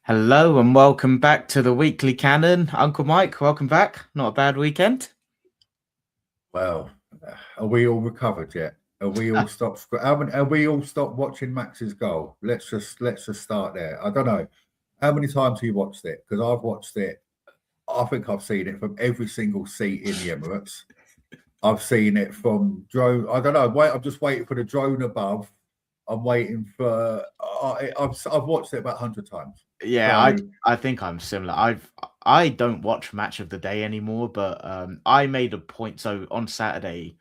Hello and welcome back to the Weekly Canon. Uncle Mike, welcome back. Not a bad weekend. Well, are we all recovered yet? Are we all stopped? Have we all stopped watching Max's goal? Let's just start there. I don't know. How many times have you watched it? Because I've watched it. I think I've seen it from every single seat in the Emirates. I've seen it from drone. I don't know. I'm just waiting for the drone above. I'm waiting for. I've watched it about 100 times. Yeah, So, I think I'm similar. I don't watch Match of the Day anymore, but I made a point. So on Saturday,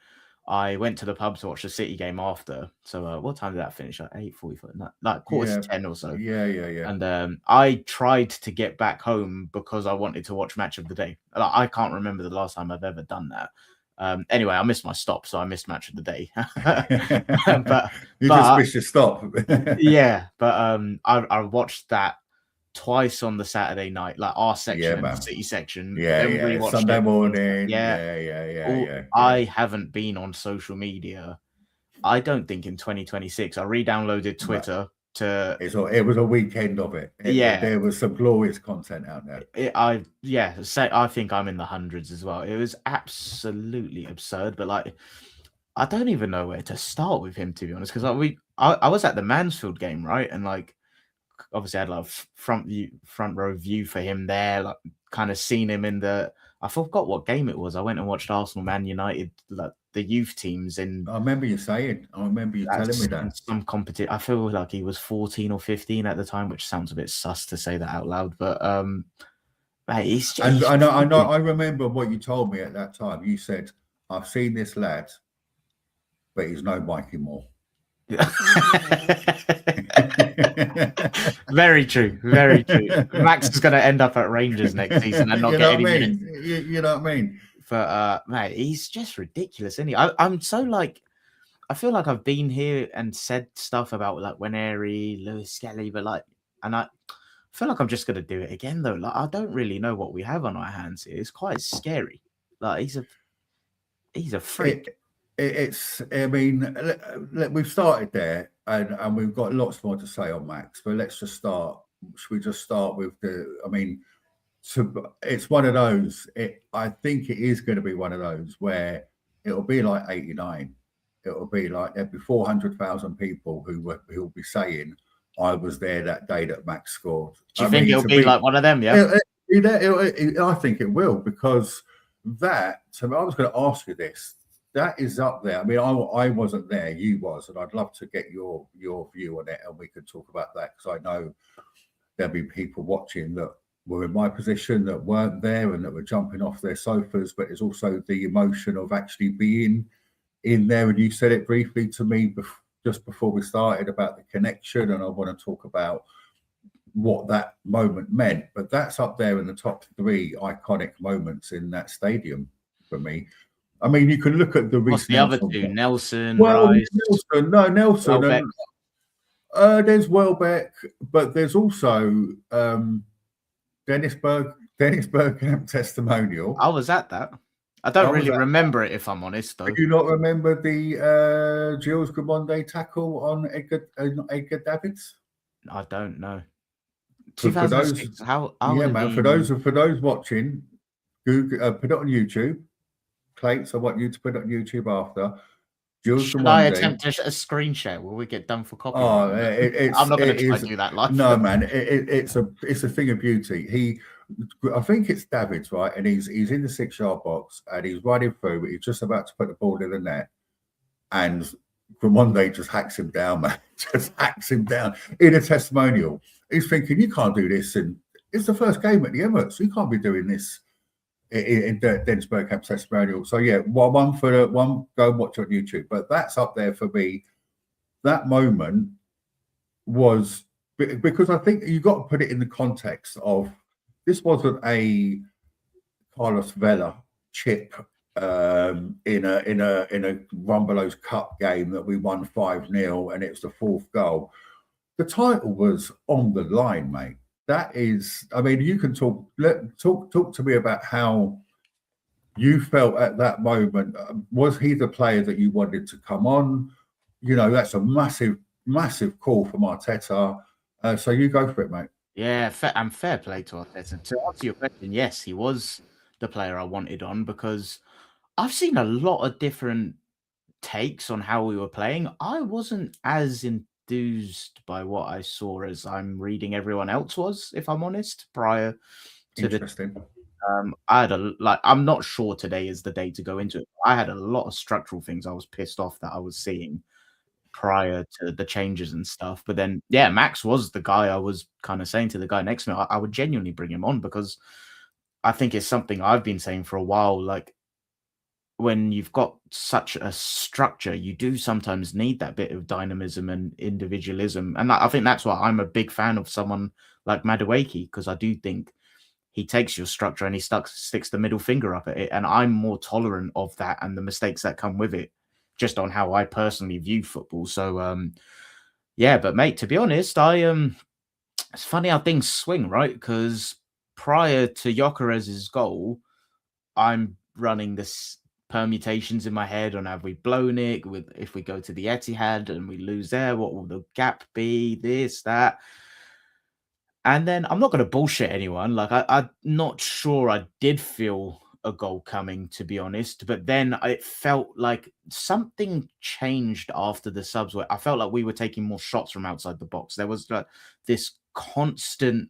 I went to the pub to watch the City game after. So what time did that finish? Like 8:45, like quarter to 10 or so. yeah. And I tried to get back home because I wanted to watch Match of the Day. Like, I can't remember the last time I've ever done that. Anyway, I missed my stop, so I missed Match of the Day. but you just missed your stop. Yeah, but I watched that twice on the Saturday night, like our section and the City section. Yeah. Sunday morning. Yeah. I haven't been on social media. I don't think in 2026. I re-downloaded Twitter it was a weekend of it. There was some glorious content out there. I think I'm in the hundreds as well. It was absolutely absurd, but like I don't even know where to start with him, to be honest, because I was at the Mansfield game, right, and like obviously I had like front row view for him there, like kind of seen him in I forgot what game it was. I went and watched Arsenal Man United, like the youth teams in. I remember you saying. I remember you telling me that. Some competition. I feel like he was 14 or 15 at the time, which sounds a bit sus to say that out loud, but mate, he's just. And I know. I remember what you told me at that time. You said, "I've seen this lad, but he's no Mikey Moore." Very true. Max is going to end up at Rangers next season and not get any minutes. You know what I mean? But mate, he's just ridiculous, isn't he? I'm so like, I feel like I've been here and said stuff about like Waneri, Lewis Skelly, but like, and I feel like I'm just going to do it again though. Like, I don't really know what we have on our hands here. It's quite scary. Like, he's a freak. I mean, we've started there, and we've got lots more to say on Max. But let's just start. Should we just start with it's one of those. I think it is going to be one of those where it'll be like '89. It'll be like there'll be 400,000 people who will be saying, "I was there that day that Max scored." Do you think it'll be like one of them? Yeah, I think it will, because that. So I was going to ask you this. That is up there. I mean, I wasn't there. You was, and I'd love to get your view on it, and we could talk about that, because I know there'll be people watching that were in my position that weren't there and that were jumping off their sofas. But it's also the emotion of actually being in there. And you said it briefly to me just before we started about the connection, and I want to talk about what that moment meant. But that's up there in the top 3 iconic moments in that stadium for me. I mean, you can look at the What's the other two? Nelson, Rice. Nelson. There's Welbeck, but there's also Dennis Bergkamp testimonial. I was at that. I don't really remember it, if I'm honest, though. Do you not remember the Gilles Gamonde tackle on Edgar Davids? I don't know. 2006. For those watching, Google, put it on YouTube. Clates, I want you to put it on YouTube after. Should I attempt a screen share? Will we get done for copyright? I'm not going to try to do that live. No, man, it's a thing of beauty. I think it's Davids, right? And he's in the 6-yard box and he's running through. He's just about to put the ball in the net, and Gramonde just hacks him down, man. Just hacks him down in a testimonial. He's thinking, you can't do this, and it's the first game at the Emirates. You can't be doing this. In Dennis Bergkamp's testimonial. So yeah, one go and watch on YouTube. But that's up there for me. That moment was, because I think you got to put it in the context of, this wasn't a Carlos Vela chip in a Rumbelows Cup game that we won 5-0 and it's the 4th goal. The title was on the line, mate. That is, I mean, you can talk to me about how you felt at that moment. Was he the player that you wanted to come on? You know, that's a massive call from Arteta. So you go for it, mate. Yeah, and fair play to Arteta. To answer your question, yes, he was the player I wanted on because I've seen a lot of different takes on how we were playing. I wasn't as enthused by what I saw as I'm reading everyone else was, if I'm honest, prior to the Interesting. I had I'm not sure today is the day to go into it. I had a lot of structural things I was pissed off that I was seeing prior to the changes and stuff. But then, yeah, Max was the guy I was kind of saying to the guy next to me, I would genuinely bring him on because I think it's something I've been saying for a while. Like when you've got such a structure, you do sometimes need that bit of dynamism and individualism. And I think that's why I'm a big fan of someone like Madueke, because I do think he takes your structure and he sticks the middle finger up at it. And I'm more tolerant of that and the mistakes that come with it, just on how I personally view football. So yeah, but mate, to be honest, it's funny how things swing, right? Because prior to Gyökeres's goal, I'm running this permutations in my head on have we blown it with if we go to the Etihad and we lose there, what will the gap be? This, that. And then I'm not going to bullshit anyone. Like I'm not sure I did feel a goal coming, to be honest. But then it felt like something changed after the subs. Where I felt like we were taking more shots from outside the box. There was like this constant.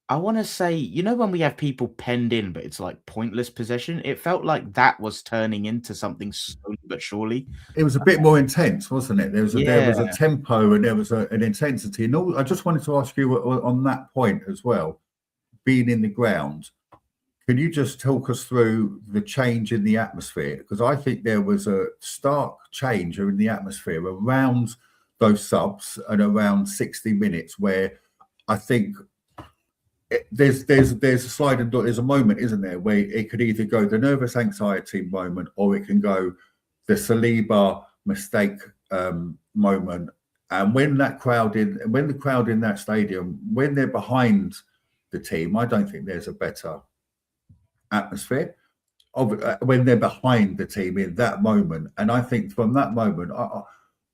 I want to say, when we have people penned in, but it's like pointless possession. It felt like that was turning into something slowly but surely. It was a bit more intense, wasn't it? There was a Yeah, tempo and there was an intensity. And I just wanted to ask you on that point as well, being in the ground. Can you just talk us through the change in the atmosphere? Because I think there was a stark change in the atmosphere around those subs and around 60 minutes, where I think there's a sliding door. There's a moment, isn't there, where it could either go the nervous anxiety moment, or it can go the Saliba mistake moment. And when the crowd in that stadium, when they're behind the team, I don't think there's a better atmosphere when they're behind the team in that moment. And I think from that moment,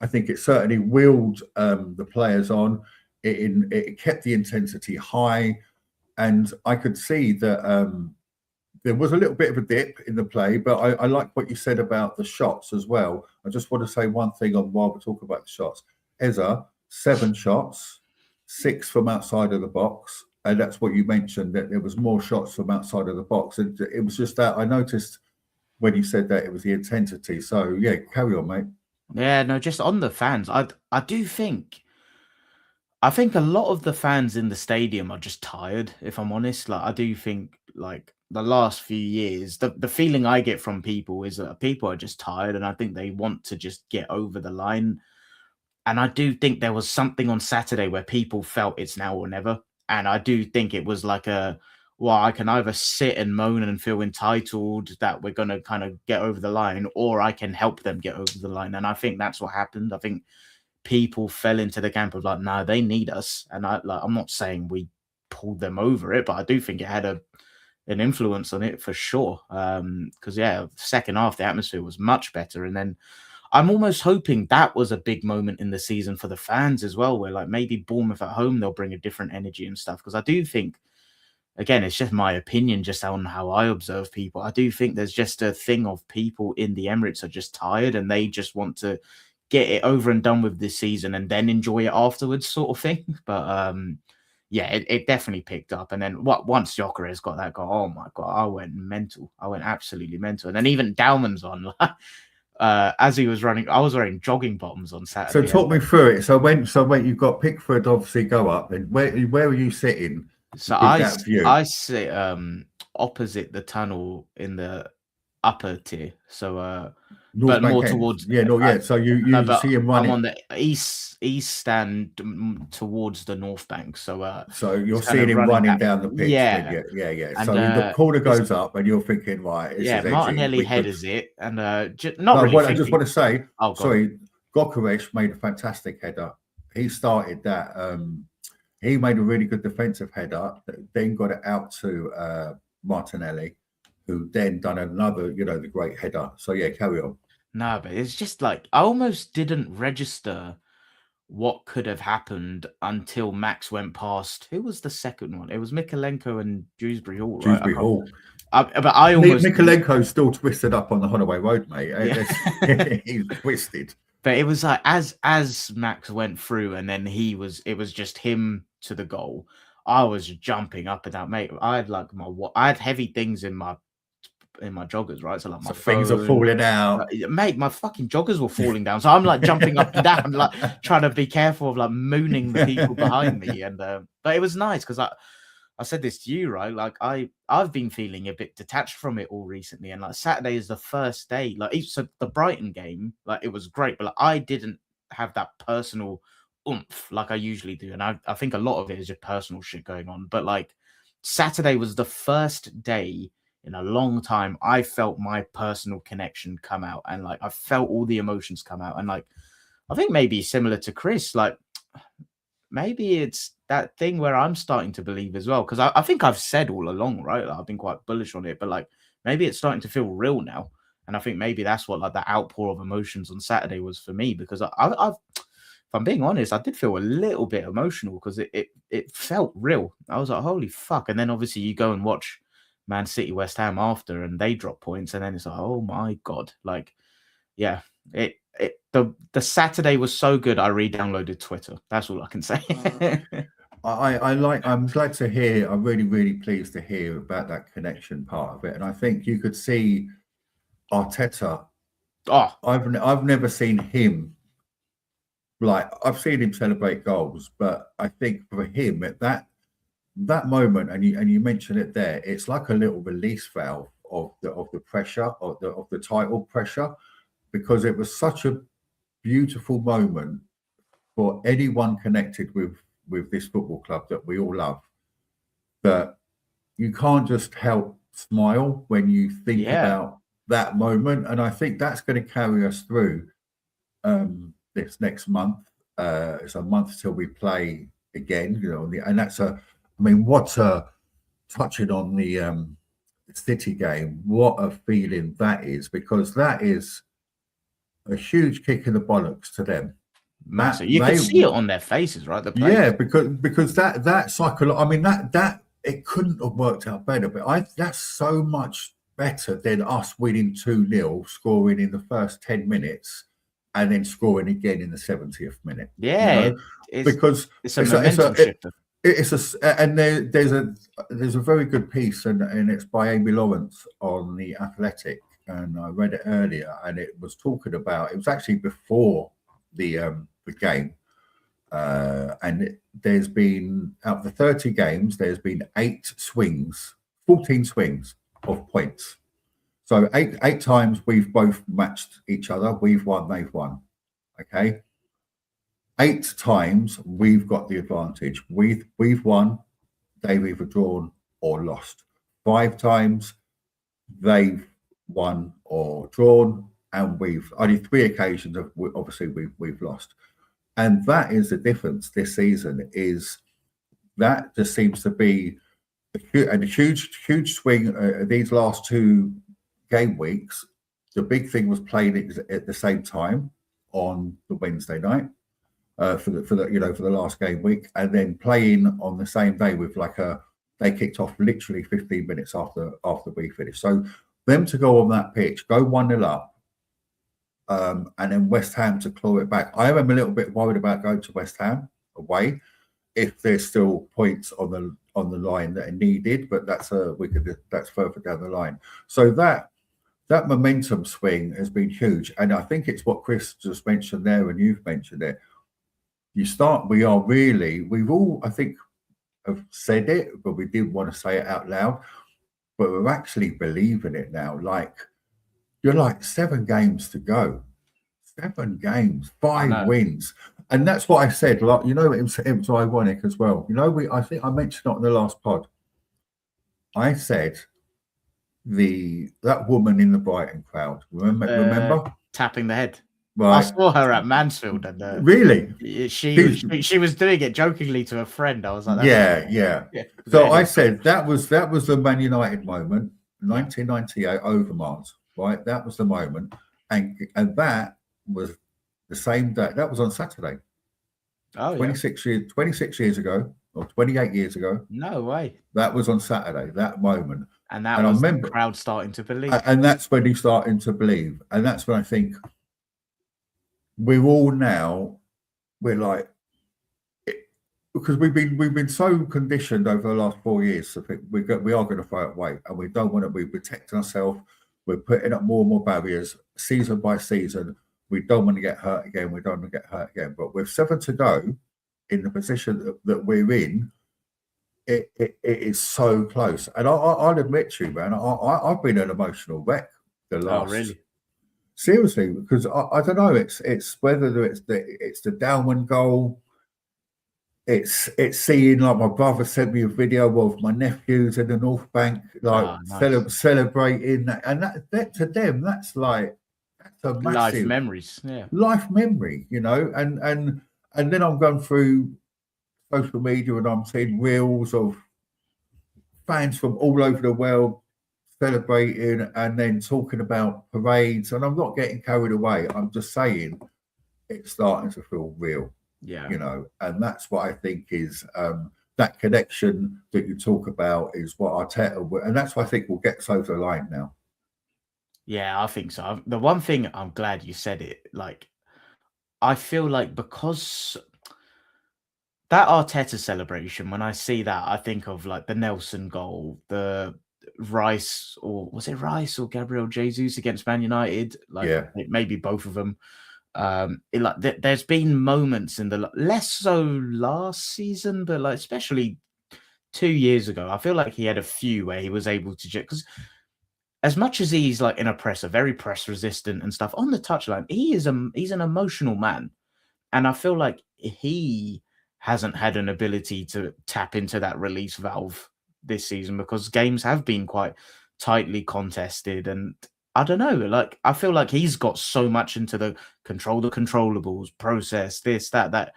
I think it certainly willed the players on. It kept the intensity high, and I could see that there was a little bit of a dip in the play. But I like what you said about the shots as well. I just want to say one thing on while we talk about the shots. Eza, 7 shots, 6 from outside of the box. And that's what you mentioned, that there was more shots from outside of the box. And it was just that I noticed when you said that it was the intensity. So yeah, carry on, mate. yeah. No, just on the fans, I do think. I think a lot of the fans in the stadium are just tired, if I'm honest. Like I do think like the last few years, the feeling I get from people is that people are just tired and I think they want to just get over the line. And I do think there was something on Saturday where people felt it's now or never. And I do think it was like well, I can either sit and moan and feel entitled that we're going to kind of get over the line, or I can help them get over the line. And I think that's what happened. I think people fell into the camp of like, no, they need us. And I'm not saying we pulled them over it, but I do think it had an influence on it for sure. Because yeah, second half the atmosphere was much better, and then I'm almost hoping that was a big moment in the season for the fans as well, where like maybe Bournemouth at home they'll bring a different energy and stuff. Because I do think, again, it's just my opinion, just on how I observe people. I do think there's just a thing of people in the Emirates are just tired and they just want to get it over and done with this season and then enjoy it afterwards, sort of thing. But yeah, it definitely picked up. And then once Gyökeres got that goal, oh my god, I went mental. I went absolutely mental. And then even Dowman's on. As he was running, I was wearing jogging bottoms on So Saturday. talk me through it. So when you've got Pickford obviously go up, and where are you sitting So with that view? I sit opposite the tunnel in the upper tier. So North but Bank more end. towards Yeah, no, yeah. So no, you but see him I'm running. on the east stand towards the north bank. So So it's you're kind seeing of him running running that. down the pitch when Yeah, yeah. and So the corner this goes up, and you're thinking, right, this yeah, is edgy. Martinelli We could. headers it, and not No, really I just thinking. want to say, Oh god, sorry, Gokaresh made a fantastic header. He started that. He made a really good defensive header, then got it out to Martinelli, who then done another, the great header. So yeah, carry on. no, but it's just like I almost didn't register what could have happened until Max went past. Who was the second one? It was Mikolenko and Dewsbury Hall, right? Dewsbury Hall. But I almost Mikolenko's still twisted up on the Holloway Road, mate. Yeah. He's twisted. But it was like as Max went through, and then it was just him to the goal. I was jumping up and down, mate. I had heavy things in my joggers, right? So like my things are falling out, mate. My fucking joggers were falling down, so I'm like jumping up and down, like trying to be careful of like mooning the people behind me. And but it was nice because I said this to you, right? Like I've been feeling a bit detached from it all recently, and like Saturday is the first day. Like so the Brighton game, like it was great, but like I didn't have that personal oomph like I usually do, and I think a lot of it is just personal shit going on. But like Saturday was the first day in a long time I felt my personal connection come out, and like I felt all the emotions come out, and like I think maybe similar to Chris, like maybe it's that thing where I'm starting to believe as well, because I think I've said all along, right? Like, I've been quite bullish on it, but like maybe it's starting to feel real now, and I think maybe that's what like the outpour of emotions on Saturday was for me, because I've if I'm being honest, I did feel a little bit emotional because it felt real. I was like, holy fuck! And then obviously you go and watch Man City West Ham after, and they drop points, and then it's like, oh my god, like yeah, the Saturday was so good. I re-downloaded Twitter. That's all I can say. I'm glad to hear. I'm really pleased to hear about that connection part of it, and I think you could see Arteta. Oh, I've never seen him. Like, I've seen him celebrate goals, but I think for him at that moment, and you mentioned it there, it's like a little release valve of the pressure of the title pressure, because it was such a beautiful moment for anyone connected with this football club that we all love, that you can't just help smile when you think about that moment. And I think that's going to carry us through this next month. It's a month till we play again, you know, and that's touching on the City game, what a feeling that is, because that is a huge kick in the bollocks to them. Massive. You can see it on their faces, right? Yeah, because that cycle, I mean, that it couldn't have worked out better, but that's so much better than us winning 2-0, scoring in the first 10 minutes and then scoring again in the 70th minute. Yeah, you know? Because it's a momentum shifter. There's a very good piece, and it's by Amy Lawrence on The Athletic, and I read it earlier, and it was talking about, it was actually before the game, and there's been, out of the 30 games, there's been 14 swings of points. So eight times we've both matched each other. We've won, they've won. Okay. 8 times we've got the advantage. We've won, they've either drawn or lost. 5 times they've won or drawn, and we've only 3 occasions of obviously we've lost. And that is the difference this season, is that just seems to be a huge swing these last 2 game weeks. The big thing was playing at the same time on the Wednesday night for the last game week, and then playing on the same day with they kicked off literally 15 minutes after we finished. So them to go on that pitch, go 1-0 up, and then West Ham to claw it back. I am a little bit worried about going to West Ham away if there's still points on the line that are needed, but that's further down the line. So that momentum swing has been huge, and I think it's what Chris just mentioned there, and you've mentioned it. We've all, I think, have said it, but we didn't want to say it out loud, but we're actually believing it now. Like, you're like 7 games to go, 7 games, 5 wins. And that's what I said. Like, it was ironic as well. I think I mentioned it in the last pod. I said that woman in the Brighton crowd. Remember? Tapping the head. Right. I saw her at Mansfield, and really, she was doing it jokingly to a friend. I was like, yeah. So I said that was the Man United moment, 1998 Overmars. Right, that was the moment, and that was the same day. That was on Saturday. Oh yeah. 26 years ago or 28 years ago. No way. That was on Saturday, that moment. And that And I was the remember, crowd starting to believe. and that's when he's starting to believe. And that's when I think we're all now, we're like, because we've been so conditioned over the last 4 years to think we are going to throw it away, and we don't want to. We're protecting ourselves. We're putting up more and more barriers season by season. We don't want to get hurt again. We don't want to get hurt again. But with 7 to go, in the position that we're in, it is so close. And I'll admit to you, man, I've been an emotional wreck the Oh last. really? Seriously, because I don't know. It's whether it's the Dowman goal. It's seeing, like, my brother sent me a video of my nephews in the North Bank, like Ah, nice. celebrating that, and that to them, that's a Life massive memories. Yeah. life memory, and then I'm going through social media and I'm seeing reels of fans from all over the world celebrating and then talking about parades, and I'm not getting carried away. I'm just saying it's starting to feel real. Yeah. And that's what I think is that connection that you talk about is what Arteta, and that's what I think will get us over the line now. Yeah, I think so. The one thing I'm glad you said it, like, I feel like because that Arteta celebration, when I see that, I think of like the Nelson goal, the Rice, or was it Rice or Gabriel Jesus against Man United? Like Yeah, maybe both of them. There's been moments in the less so last season, but like especially 2 years ago, I feel like he had a few where he was able to just, because as much as he's like an oppressor, very press resistant and stuff on the touchline, he's an emotional man. And I feel like he hasn't had an ability to tap into that release valve this season because games have been quite tightly contested. And I don't know, like, I feel like he's got so much into the control the controllables, process, this, that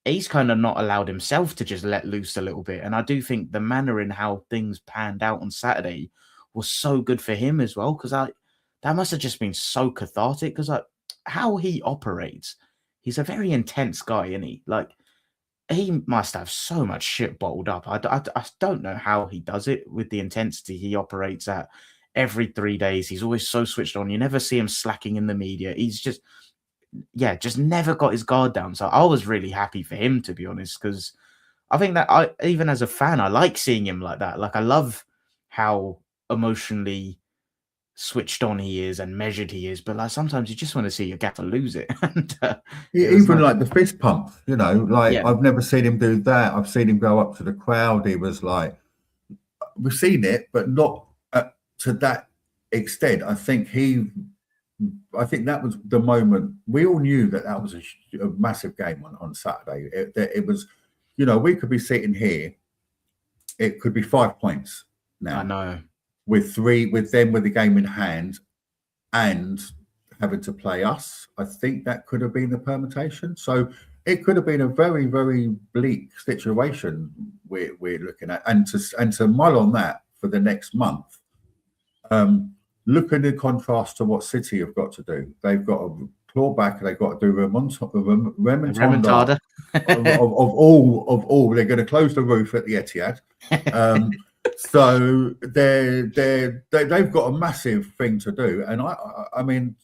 he's kind of not allowed himself to just let loose a little bit. And I do think the manner in how things panned out on Saturday was so good for him as well, because that must have just been so cathartic, because like how he operates, he's a very intense guy, isn't he? Like, he must have so much shit bottled up. I don't know how he does it with the intensity he operates at every 3 days. He's always so switched on. You never see him slacking in the media. He's just, yeah, just never got his guard down. So I was really happy for him, to be honest, because I think that even as a fan, I like seeing him like that. Like, I love how emotionally switched on he is and measured he is, but like sometimes you just want to see your gaffer lose it. And it was even nice. like the fist pump, like Yeah, I've never seen him do that. I've seen him go up to the crowd. He was like, we've seen it, but not to that extent. I think that was the moment we all knew that was a massive game on Saturday. It was, we could be sitting here. It could be 5 points I now know. with the game in hand and having to play us. I think that could have been the permutation. So it could have been a very, very bleak situation we're looking at, and to mull on that for the next month. Look at the contrast to what City have got to do. They've got to claw back, and they've got to do remontada Remontada. of all. They're going to close the roof at the Etihad. So they've got a massive thing to do, and I mean,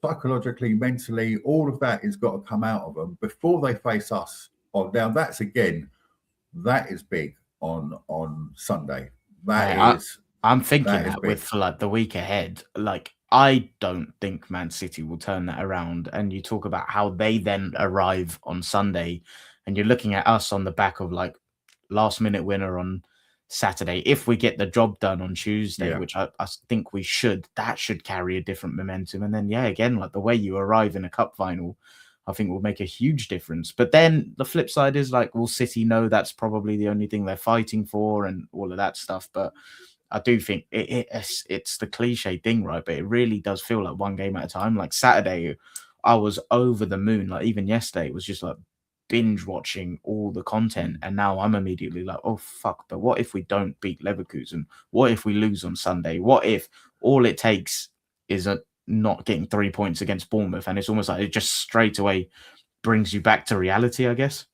psychologically, mentally, all of that has got to come out of them before they face us. Now that is big on Sunday. Mate, I'm thinking that is that big. for like the week ahead, like I don't think Man City will turn that around. And you talk about how they then arrive on Sunday, and you're looking at us on the back of like last minute winner on Saturday. If we get the job done on Tuesday, Yeah. which I think we should, that should carry a different momentum. And then, yeah, again, like the way you arrive in a cup final, I think will make a huge difference. But then the flip side is like, will City know that's probably the only thing they're fighting for and all of that stuff? But I do think it's the cliche thing, right? But it really does feel like one game at a time. Like Saturday, I was over the moon. Like even yesterday, it was just like binge watching all the content. And now I'm immediately like, oh, fuck. But what if we don't beat Leverkusen? What if we lose on Sunday? What if all it takes is not getting 3 points against Bournemouth? And it's almost like it just straight away brings you back to reality, I guess.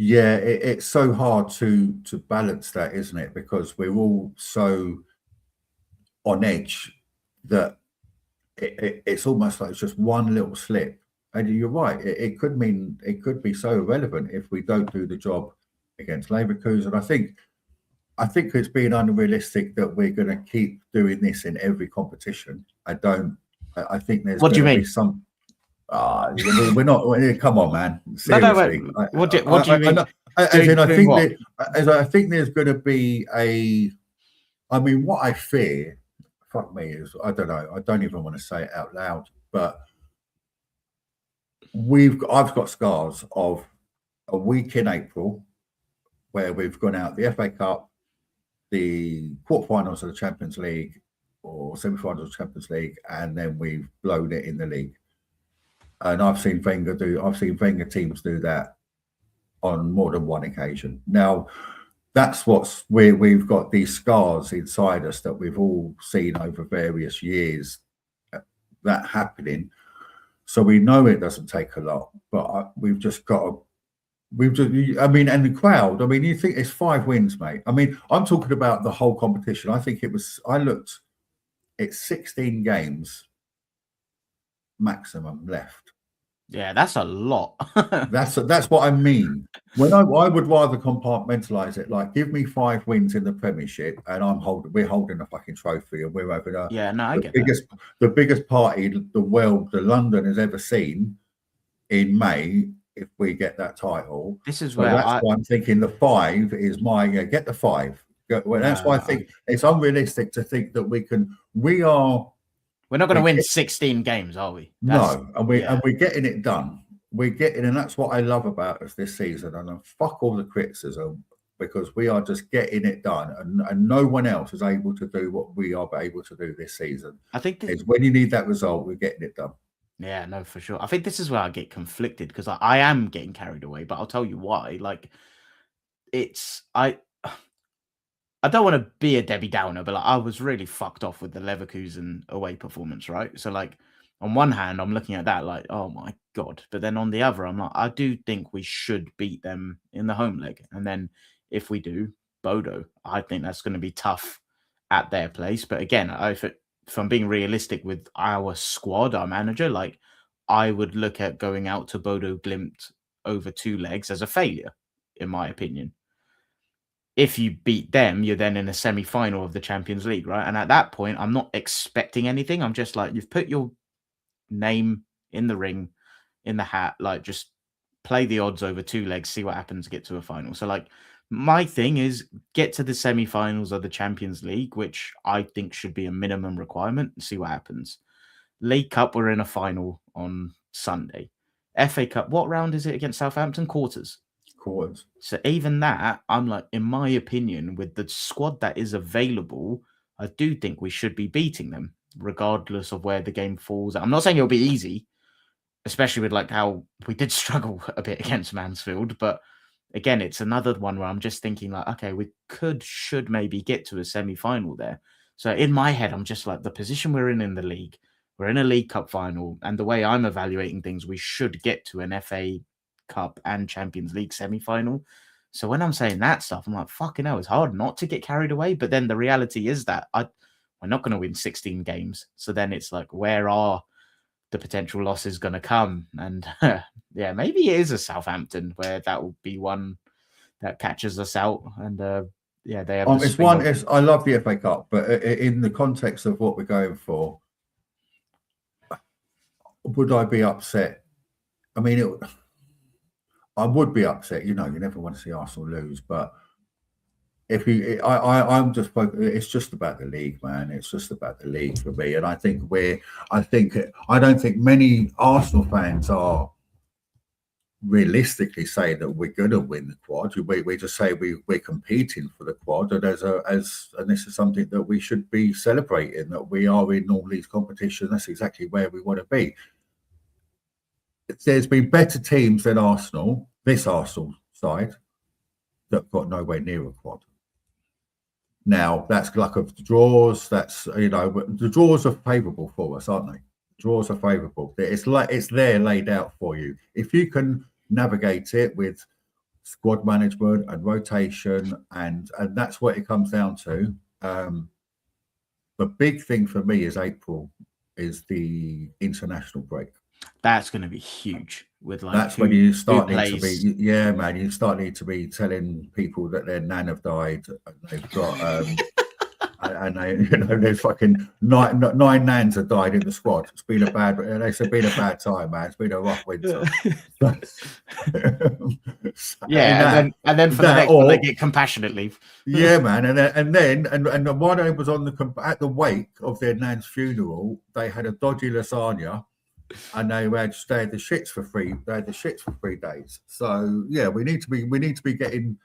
Yeah, it's so hard to balance that, isn't it? Because we're all so on edge that it's almost like it's just one little slip. And you're right, it could mean it could be so irrelevant if we don't do the job against Leverkusen. I think it's being unrealistic that we're going to keep doing this in every competition. I don't. I think there's What do going you to be mean? some. We're not. Come on, man. No, wait. Seriously. What do you I mean? know, as in, I Doing think what? that as I think there's going to be a. I mean, what I fear, fuck me, is I don't know. I don't even want to say it out loud, but I've got scars of a week in April where we've gone out the FA Cup, the quarterfinals of the Champions League or semi-finals of the Champions League, and then we've blown it in the league. And I've seen Wenger teams do that on more than one occasion. Now, that's what's where we've got these scars inside us that we've all seen over various years that happening. So we know it doesn't take a lot, but we've just got to. I mean, and the crowd. I mean, you think it's 5 wins, mate? I mean, I'm talking about the whole competition. I think it was. I looked. It's 16 games maximum left. Yeah, that's a lot. That's what I mean. When I would rather compartmentalize it, like give me 5 wins in the Premiership, and we're holding a fucking trophy, and we're having Yeah, no, I get that. the biggest party the London has ever seen in May if we get that title. This is So where that's why I'm thinking the 5 is my get the 5. Well, that's why I think it's unrealistic to think that we can. We're not going to win 16 games, are we? And we're getting it done. We're getting, and that's what I love about us this season. And fuck all the criticism, because we are just getting it done, and no one else is able to do what we are able to do this season. I think it's when you need that result, we're getting it done. Yeah, no, for sure. I think this is where I get conflicted, because I am getting carried away, but I'll tell you why. Like, I don't want to be a Debbie Downer, but like, I was really fucked off with the Leverkusen away performance, right? So like, on one hand, I'm looking at that like, oh my God. But then on the other, I'm like, I do think we should beat them in the home leg. And then if we do, Bodo, I think that's going to be tough at their place. But again, if I'm being realistic with our squad, our manager, like, I would look at going out to Bodo Glimt over 2 legs as a failure, in my opinion. If you beat them, you're then in a semi-final of the Champions League, right? And at that point, I'm not expecting anything. I'm just like, you've put your name in the ring, in the hat, like, just play the odds over 2 legs, see what happens, get to a final. So like, my thing is get to the semi-finals of the Champions League, which I think should be a minimum requirement, and see what happens. League Cup, we're in a final on Sunday. FA Cup, what round is it against Southampton? Quarters. So even that, I'm like, in my opinion, with the squad that is available, I do think we should be beating them, regardless of where the game falls. I'm not saying it'll be easy, especially with like how we did struggle a bit against Mansfield. But again, it's another one where I'm just thinking like, okay, we should maybe get to a semi-final there. So in my head, I'm just like, the position we're in the league, we're in a League Cup final, and the way I'm evaluating things, we should get to an FA Cup and Champions League semi-final. So when I'm saying that stuff, I'm like, fucking hell, it's hard not to get carried away. But then the reality is that we're not going to win 16 games. So then it's like, where are the potential losses going to come? And yeah, maybe it is a Southampton where that will be one that catches us out. And yeah, they have. I love the FA Cup, but in the context of what we're going for, would I be upset? I mean, I would be upset. You never want to see Arsenal lose, but I'm just focused. It's just about the league, man. It's just about the league for me. And I don't think many Arsenal fans are realistically saying that we're going to win the quad. We just say we're competing for the quad, and and this is something that we should be celebrating, that we are in all these competitions. That's exactly where we want to be. There's been better teams than Arsenal, this Arsenal side, that got nowhere near a quad. Now, that's luck of the draws. That's, the draws are favourable for us, aren't they? Draws are favourable. It's there laid out for you. If you can navigate it with squad management and rotation, and that's what it comes down to. The big thing for me is April is the international break. That's going to be huge. With like That's when you who start need to plays. be, yeah, man. You start need to be telling people that their nan have died and they've got and they, there's fucking nine nans have died in the squad. It's been a bad, it's been a bad time, man. It's been a rough winter. Yeah, and then for the next one, they get compassionate leave. Yeah, man, and while I was at the wake of their nan's funeral, they had a dodgy lasagna, and they had the shits for free. They had the shits for 3 days. So yeah, we need to be getting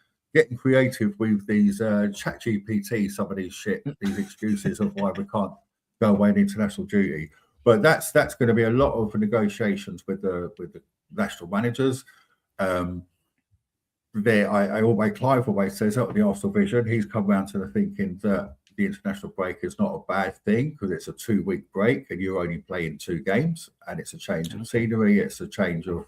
creative with these chat GPT, some of these these excuses of why we can't go away on international duty. But that's going to be a lot of negotiations with the national managers. Clive always says out of the Arsenal vision, he's come around to the thinking that the international break is not a bad thing because it's a 2-week break and you're only playing 2 games and it's a change of scenery, it's a change of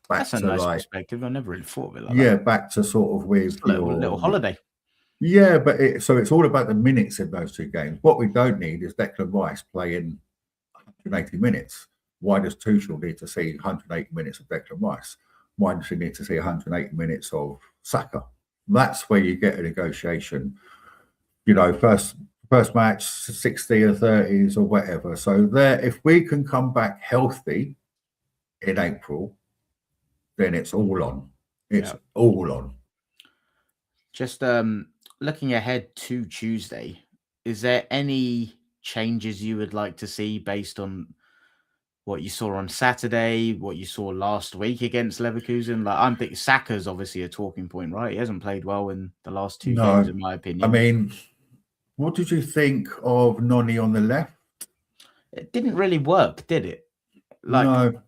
That's a nice perspective. I never really thought of it like that. Back to sort of with a little holiday. Yeah, but so it's all about the minutes in those 2 games. What we don't need is Declan Rice playing 180 minutes. Why does Tuchel need to see 180 minutes of Declan Rice? Why does he need to see 180 minutes of Saka? That's where you get a negotiation. First match, 60 or 30s or whatever. So there, if we can come back healthy in April, then it's all on. It's all on. Just looking ahead to Tuesday, is there any changes you would like to see based on what you saw on Saturday, what you saw last week against Leverkusen? Like, I'm thinking Saka's obviously a talking point, right? He hasn't played well in the last 2 games, in my opinion. I mean, what did you think of Noni on the left? It didn't really work, did it? Like, no.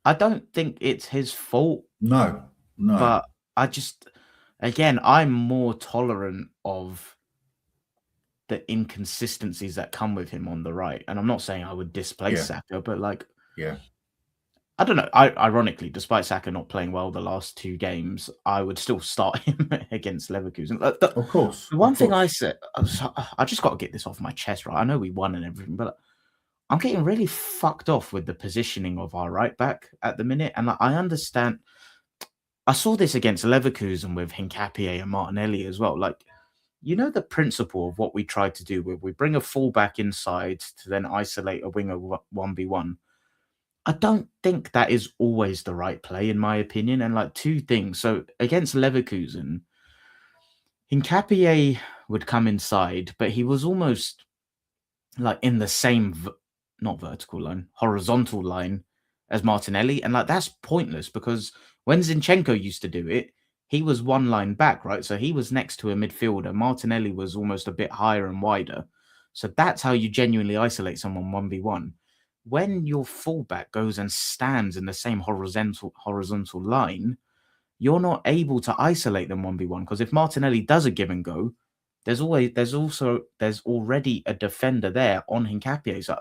I don't think it's his fault. No. But I just, again, I'm more tolerant of the inconsistencies that come with him on the right. And I'm not saying I would displace Saka, but like, I don't know. Ironically, despite Saka not playing well the last 2 games, I would still start him against Leverkusen. Of course. The one thing I said, I just got to get this off my chest, right? I know we won and everything, but I'm getting really fucked off with the positioning of our right back at the minute. And I understand. I saw this against Leverkusen with Hincapié and Martinelli as well. Like, the principle of what we tried to do, where we bring a fullback inside to then isolate a winger 1v1. I don't think that is always the right play, in my opinion. And like 2 things. So against Leverkusen, Hincapié would come inside, but he was almost like in the same, not vertical line, horizontal line as Martinelli. And like, that's pointless because when Zinchenko used to do it, he was 1 line back, right? So he was next to a midfielder. Martinelli was almost a bit higher and wider. So that's how you genuinely isolate someone 1v1. When your fullback goes and stands in the same horizontal line, you're not able to isolate them 1v1 because if Martinelli does a give and go, there's already a defender there on Hincapié. So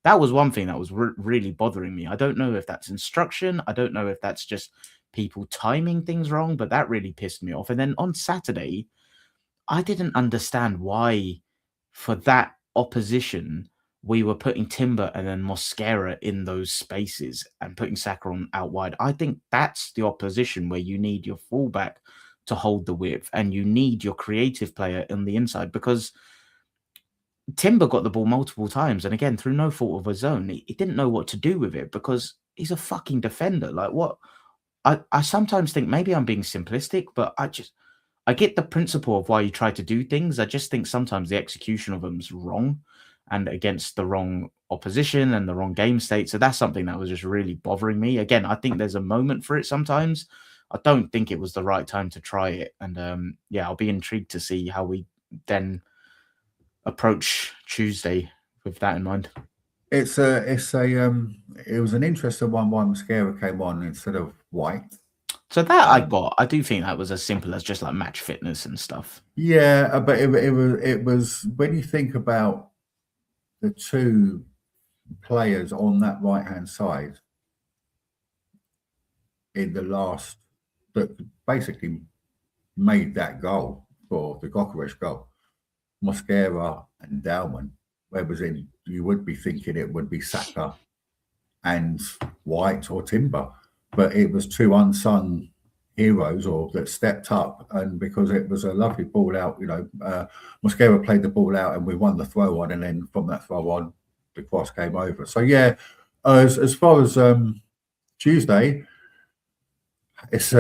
that was one thing that was really bothering me. I don't know if that's instruction. I don't know if that's just people timing things wrong, but that really pissed me off. And then on Saturday, I didn't understand why for that opposition, we were putting Timber and then Mosquera in those spaces and putting Saka on out wide. I think that's the opposition where you need your fullback to hold the width and you need your creative player on the inside because Timber got the ball multiple times. And again, through no fault of his own, he didn't know what to do with it because he's a fucking defender. Like what? I sometimes think maybe I'm being simplistic, but I get the principle of why you try to do things. I just think sometimes the execution of them is wrong and against the wrong opposition and the wrong game state. So that's something that was just really bothering me. Again, I think there's a moment for it sometimes. I don't think it was the right time to try it. And I'll be intrigued to see how we then approach Tuesday with that in mind. It was an interesting one. Why Mosquera came on instead of White. So that I do think that was as simple as just like match fitness and stuff. Yeah, but it was when you think about the 2 players on that right hand side in the last that basically made that goal for the Gokaresh goal. Mosquera and Dowman, whereas you would be thinking it would be Saka and White or Timber, but it was two unsung heroes or that stepped up, and because it was a lovely ball out, Mosquera played the ball out and we won the throw on, and then from that throw on the cross came over. So yeah, as far as Tuesday, it's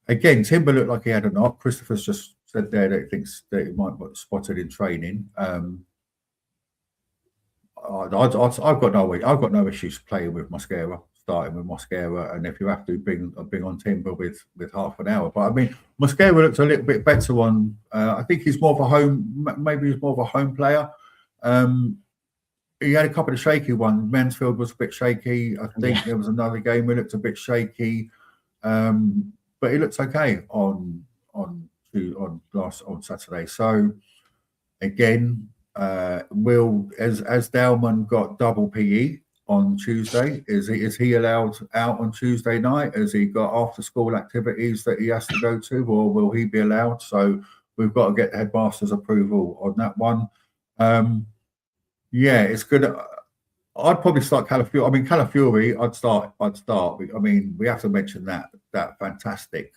again, Timber looked like he had a knock. Christopher's just said there that he thinks that he might be spotted in training. I've got no issues playing with Mosquera, starting with Mosquera, and if you have to bring on Timber with half an hour. But I mean, Mosquera looks a little bit better on. I think he's more of a home player. He had a couple of shaky ones. Mansfield was a bit shaky. I think there was another game where it looked a bit shaky, but he looks okay on Saturday. So again. Will as Dowman got double PE on Tuesday? Is he allowed out on Tuesday night? Has he got after school activities that he has to go to, or will he be allowed? So we've got to get the headmaster's approval on that one. Yeah, it's good. I'd probably start Calafiori. I mean, Calafiori, I'd start. I mean, we have to mention that fantastic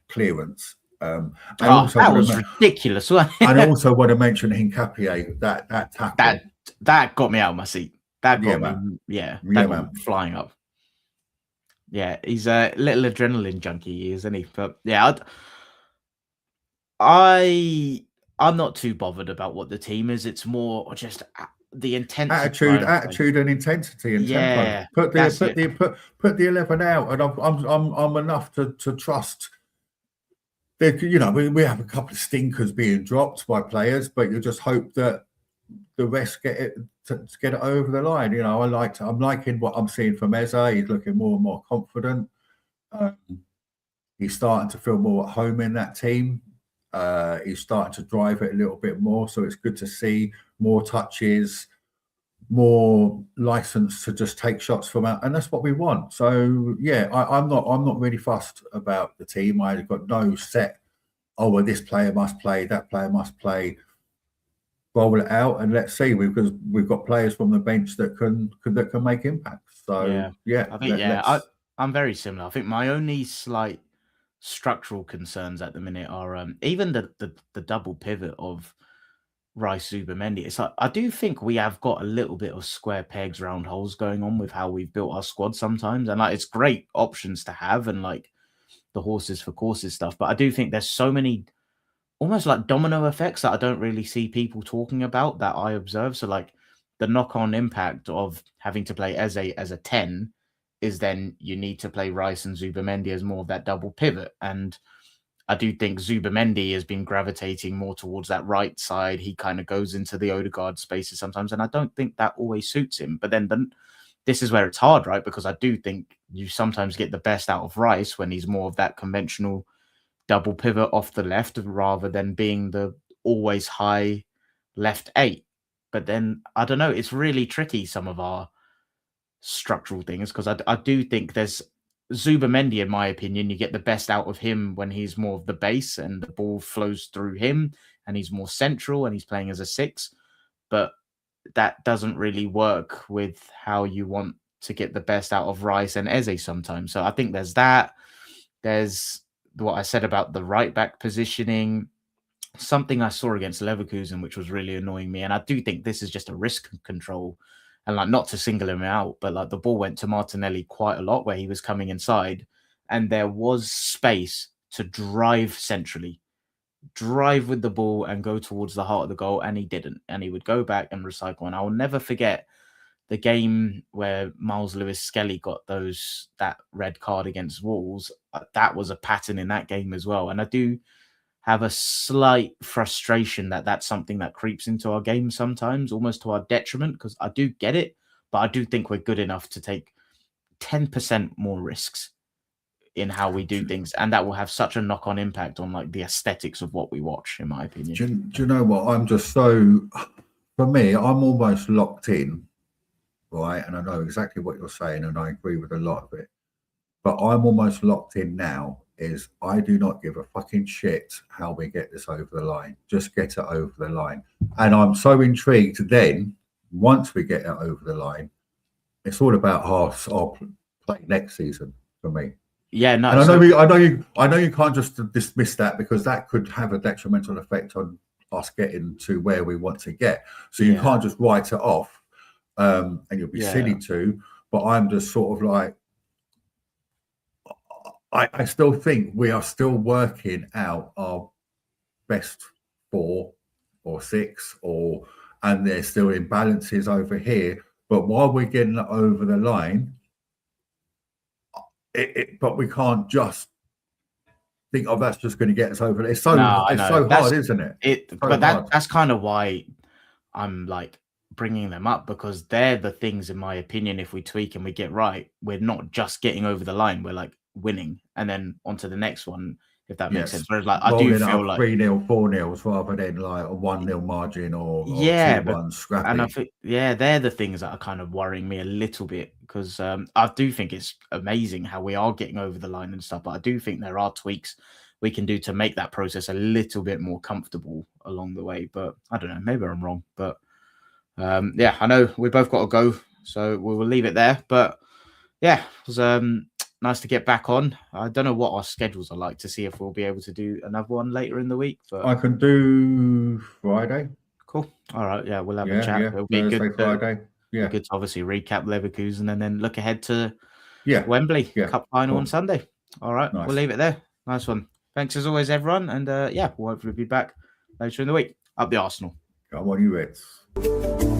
clearance. That was ridiculous. And I also want to mention Hincapié, that tackle. That got me out of my seat. That got me flying up. Yeah, he's a little adrenaline junkie, isn't he? But yeah, I'm not too bothered about what the team is. It's more just the intensity, attitude, and intensity and tempo. Put the 11 out, and I'm enough to trust. We have a couple of stinkers being dropped by players, but you just hope that the rest get it over the line. I'm liking what I'm seeing from Eze. He's looking more and more confident. He's starting to feel more at home in that team. He's starting to drive it a little bit more, so it's good to see more touches, more license to just take shots from out, and that's what we want. So yeah, I'm not really fussed about the team. I've got no set. Oh well, this player must play, that player must play. Roll it out and let's see, because we've got players from the bench that can make impacts. So yeah, I think I'm very similar. I think my only slight structural concerns at the minute are even the double pivot of Rice Zubamendi. It's like I do think we have got a little bit of square pegs round holes going on with how we've built our squad sometimes, and like it's great options to have and like the horses for courses stuff, but I do think there's so many almost like domino effects that I don't really see people talking about that I observe. So like the knock-on impact of having to play Eze as a 10 is then you need to play Rice and Zubamendi as more of that double pivot. And I do think Zubamendi has been gravitating more towards that right side. He kind of goes into the Odegaard spaces sometimes, and I don't think that always suits him. But then this is where it's hard, right? Because I do think you sometimes get the best out of Rice when he's more of that conventional double pivot off the left rather than being the always high left 8. But then, I don't know, it's really tricky, some of our structural things, because I do think there's Zubamendi, in my opinion, you get the best out of him when he's more of the base and the ball flows through him and he's more central and he's playing as a 6. But that doesn't really work with how you want to get the best out of Rice and Eze sometimes. So I think there's that. There's what I said about the right back positioning, something I saw against Leverkusen, which was really annoying me. And I do think this is just a risk control, and like not to single him out, but like the ball went to Martinelli quite a lot where he was coming inside and there was space to drive centrally, drive with the ball and go towards the heart of the goal, and he didn't. And he would go back and recycle. And I will never forget the game where Miles Lewis-Skelly got that red card against Wolves. That was a pattern in that game as well. And I do have a slight frustration that that's something that creeps into our game sometimes, almost to our detriment, because I do get it, but I do think we're good enough to take 10% more risks in how we do things, and that will have such a knock-on impact on like the aesthetics of what we watch, in my opinion. Do you know what? I'm just so, for me, I'm almost locked in, right? And I know exactly what you're saying, and I agree with a lot of it. But I'm almost locked in now is I do not give a fucking shit how we get this over the line. Just get it over the line. And I'm so intrigued then, once we get it over the line, it's all about our play next season for me. Yeah, no. And I know you can't just dismiss that, because that could have a detrimental effect on us getting to where we want to get. So you can't just write it off, and you'll be silly to. But I'm just sort of like, I still think we are still working out our best 4 or 6, and there's still imbalances over here. But while we're getting it over the line, but we can't just think, oh, that's just going to get us over. It's so hard, isn't it? That's kind of why I'm like bringing them up, because they're the things, in my opinion, if we tweak and we get right, we're not just getting over the line, we're like winning and then on to the next one, if that makes sense. Whereas like I do feel like 3-0, 4-0 rather than like a 1-0 margin or 2-1 scrappy. And I think they're the things that are kind of worrying me a little bit, because I do think it's amazing how we are getting over the line and stuff, but I do think there are tweaks we can do to make that process a little bit more comfortable along the way. But I don't know, maybe I'm wrong, but I know we both got to go, so we will leave it there. But yeah, it was nice to get back on. I don't know what our schedules are like, to see if we'll be able to do another one later in the week. But I can do Friday. Cool. All right. Yeah, we'll have a chat. It'll be good. Friday. Yeah. Good to obviously recap Leverkusen and then look ahead to Wembley Cup final on Sunday. All right. Nice. We'll leave it there. Nice one. Thanks as always, everyone. And we'll hopefully be back later in the week. Up the Arsenal. Come on, you Reds.